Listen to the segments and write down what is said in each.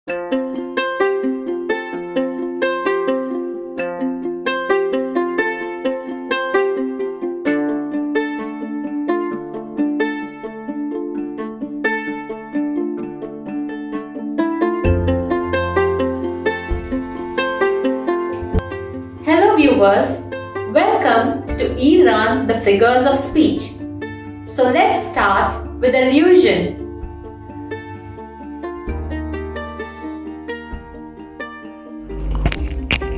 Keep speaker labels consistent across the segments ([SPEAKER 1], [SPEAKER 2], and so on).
[SPEAKER 1] Hello viewers, welcome to e-learn the figures of speech. So let's start with allusion.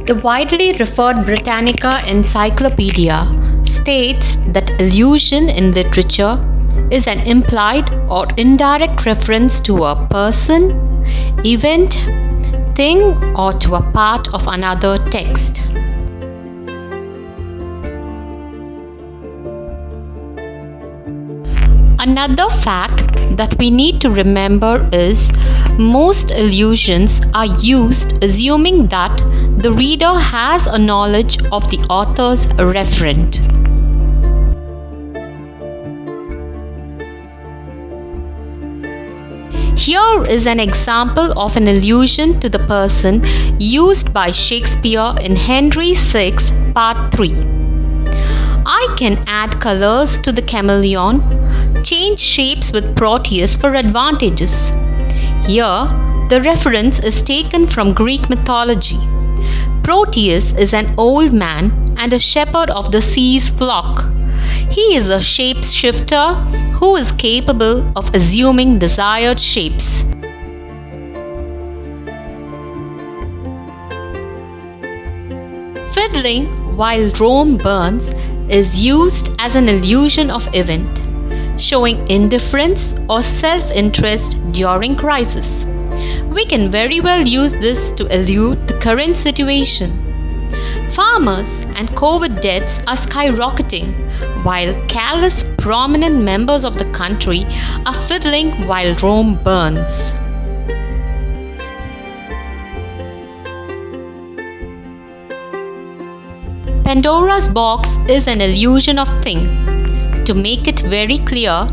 [SPEAKER 1] The widely referred Britannica Encyclopedia states that allusion in literature is an implied or indirect reference to a person, event, thing, or to a part of another text. Another fact that we need to remember is most allusions are used assuming that the reader has a knowledge of the author's referent. Here is an example of an allusion to the person used by Shakespeare in Henry VI, Part 3. I can add colors to the chameleon, change shapes with Proteus for advantages. Here, the reference is taken from Greek mythology. Proteus is an old man and a shepherd of the sea's flock. He is a shapeshifter who is capable of assuming desired shapes. Fiddling while Rome burns is used as an allusion of event, showing indifference or self-interest during crisis. We can very well use this to allude the current situation. Farmers and COVID deaths are skyrocketing, while careless prominent members of the country are fiddling while Rome burns. Pandora's box is an allusion of thing. To make it very clear,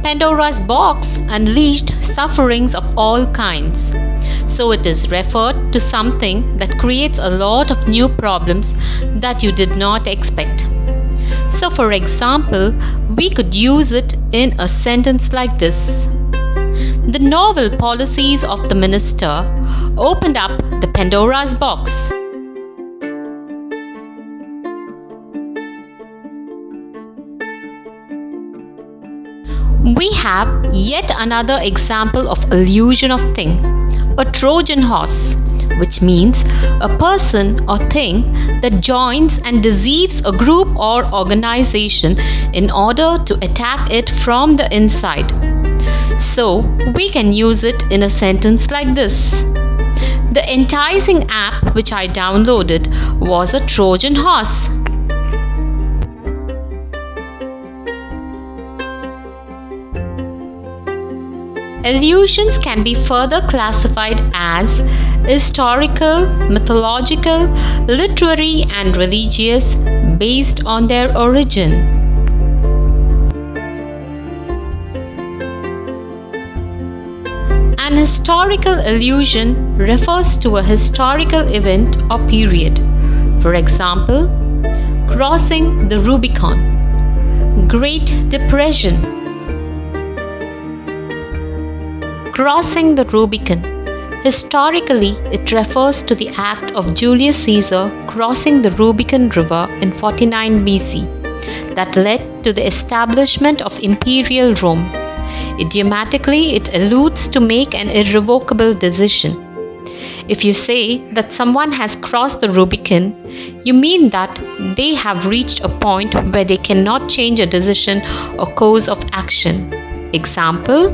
[SPEAKER 1] Pandora's box unleashed sufferings of all kinds. So it is referred to something that creates a lot of new problems that you did not expect. So for example, we could use it in a sentence like this. The novel policies of the minister opened up the Pandora's box. We have yet another example of allusion of thing, a Trojan horse, which means a person or thing that joins and deceives a group or organization in order to attack it from the inside. So, we can use it in a sentence like this. The enticing app which I downloaded was a Trojan horse. Allusions can be further classified as historical, mythological, literary, and religious based on their origin. An historical allusion refers to a historical event or period. For example, crossing the Rubicon, Great Depression. Crossing the Rubicon. Historically, it refers to the act of Julius Caesar crossing the Rubicon River in 49 BC that led to the establishment of Imperial Rome. Idiomatically, it alludes to make an irrevocable decision. If you say that someone has crossed the Rubicon, you mean that they have reached a point where they cannot change a decision or course of action. Example,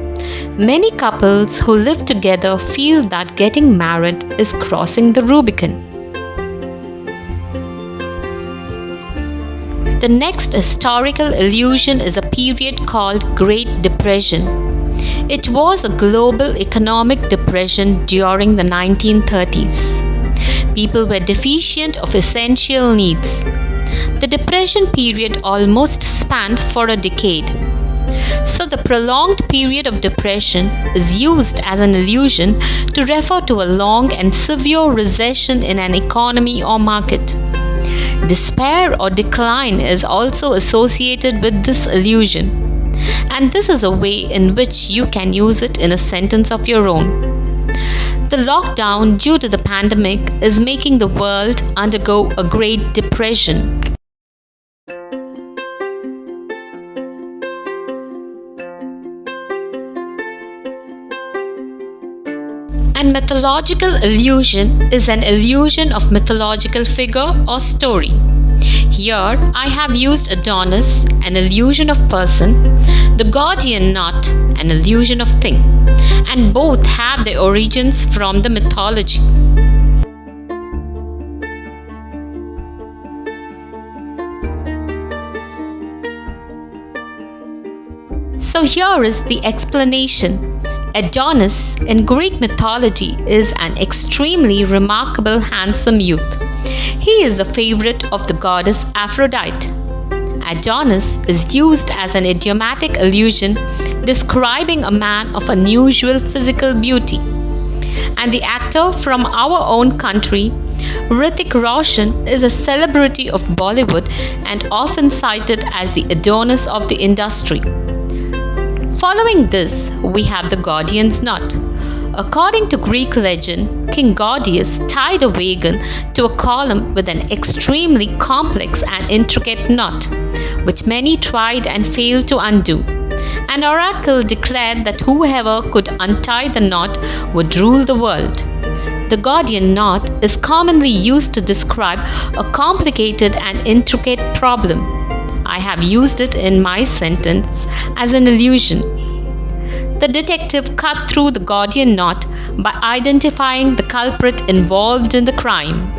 [SPEAKER 1] many couples who live together feel that getting married is crossing the Rubicon. The next historical allusion is a period called Great Depression. It was a global economic depression during the 1930s. People were deficient of essential needs. The depression period almost spanned for a decade. So, the prolonged period of depression is used as an allusion to refer to a long and severe recession in an economy or market. Despair or decline is also associated with this allusion, and this is a way in which you can use it in a sentence of your own. The lockdown due to the pandemic is making the world undergo a great depression. And mythological allusion is an allusion of mythological figure or story. Here I have used Adonis, an allusion of person, the Gordian knot, an allusion of thing, and both have their origins from the mythology. So here is the explanation. Adonis in Greek mythology is an extremely remarkable, handsome youth. He is the favorite of the goddess Aphrodite. Adonis is used as an idiomatic allusion describing a man of unusual physical beauty. And the actor from our own country, Hrithik Roshan, is a celebrity of Bollywood and often cited as the Adonis of the industry. Following this, we have the Gordian's knot. According to Greek legend, King Gordius tied a wagon to a column with an extremely complex and intricate knot, which many tried and failed to undo. An oracle declared that whoever could untie the knot would rule the world. The Gordian knot is commonly used to describe a complicated and intricate problem. I have used it in my sentence as an allusion. The detective cut through the Gordian knot by identifying the culprit involved in the crime.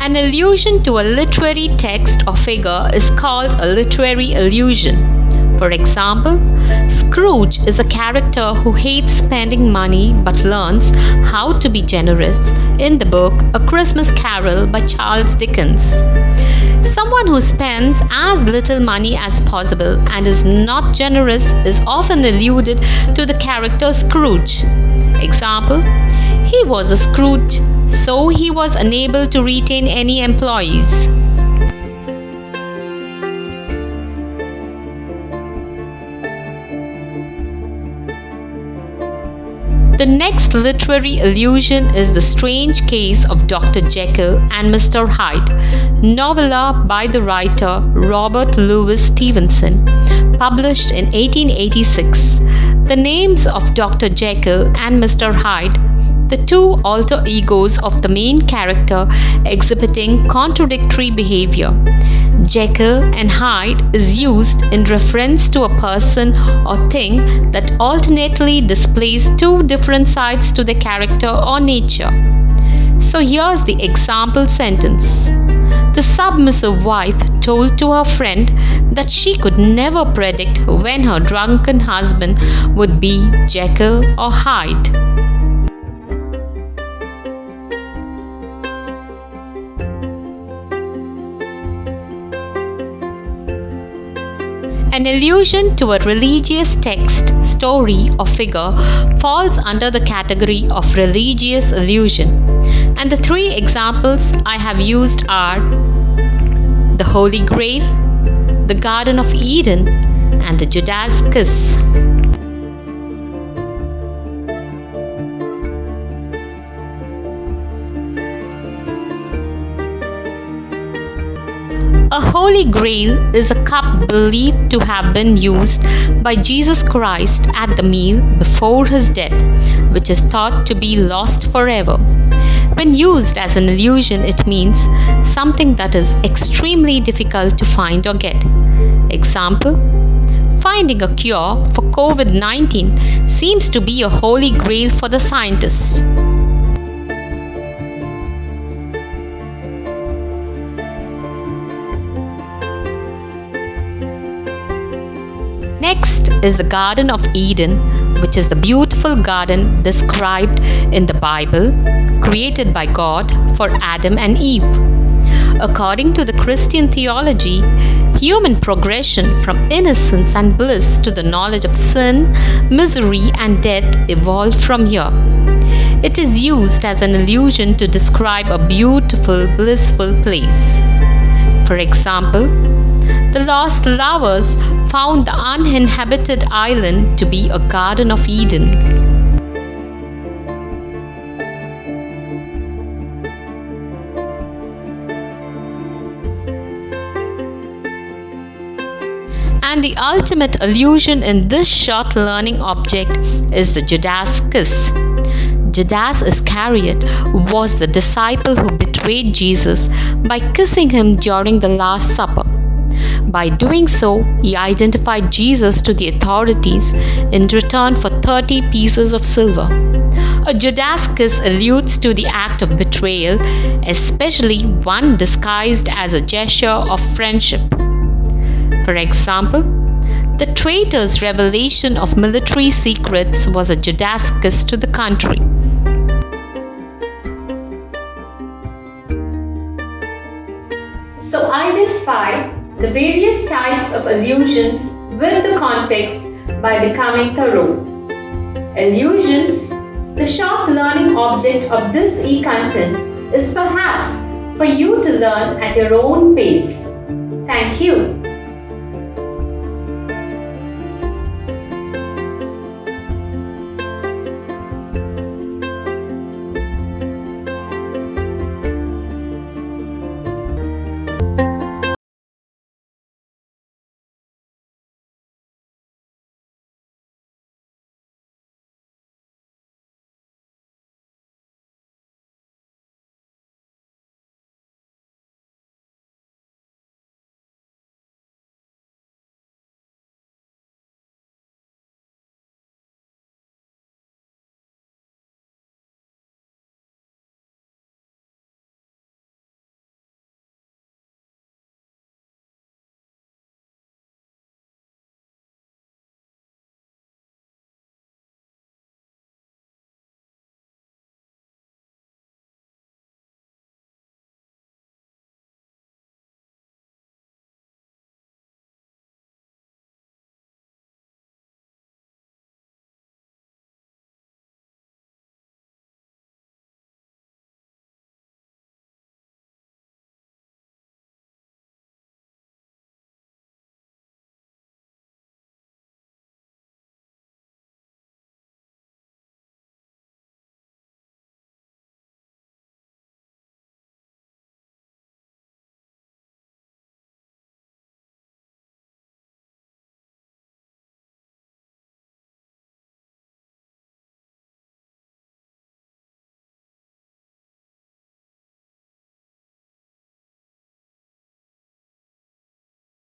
[SPEAKER 1] An allusion to a literary text or figure is called a literary allusion. For example, Scrooge is a character who hates spending money but learns how to be generous in the book A Christmas Carol by Charles Dickens. Someone who spends as little money as possible and is not generous is often alluded to the character Scrooge. Example, he was a Scrooge, so he was unable to retain any employees. The next literary allusion is The Strange Case of Dr. Jekyll and Mr. Hyde, novella by the writer Robert Louis Stevenson, published in 1886. The names of Dr. Jekyll and Mr. Hyde, the two alter egos of the main character exhibiting contradictory behavior. Jekyll and Hyde is used in reference to a person or thing that alternately displays two different sides to the character or nature. So here's the example sentence. The submissive wife told to her friend that she could never predict when her drunken husband would be Jekyll or Hyde. An allusion to a religious text, story, or figure falls under the category of religious allusion. And the three examples I have used are the Holy Grail, the Garden of Eden, and the Judas kiss. A holy grail is a cup believed to have been used by Jesus Christ at the meal before his death, which is thought to be lost forever. When used as an allusion, it means something that is extremely difficult to find or get. Example, finding a cure for COVID-19 seems to be a holy grail for the scientists. Next is the Garden of Eden which is the beautiful garden described in the Bible, created by God for Adam and Eve. According to the Christian theology, human progression from innocence and bliss to the knowledge of sin, misery, and death evolved from here. It is used as an allusion to describe a beautiful, blissful place. For example, the lost lovers found the uninhabited island to be a Garden of Eden. And the ultimate allusion in this short learning object is the Judas kiss. Judas Iscariot was the disciple who betrayed Jesus by kissing him during the Last Supper. By doing so, he identified Jesus to the authorities in return for 30 pieces of silver. A Judas kiss alludes to the act of betrayal, especially one disguised as a gesture of friendship. For example, the traitor's revelation of military secrets was a Judas kiss to the country.
[SPEAKER 2] So identify the various types of allusions with the context by becoming thorough. Allusions, the short learning object of this e-content, is perhaps for you to learn at your own pace.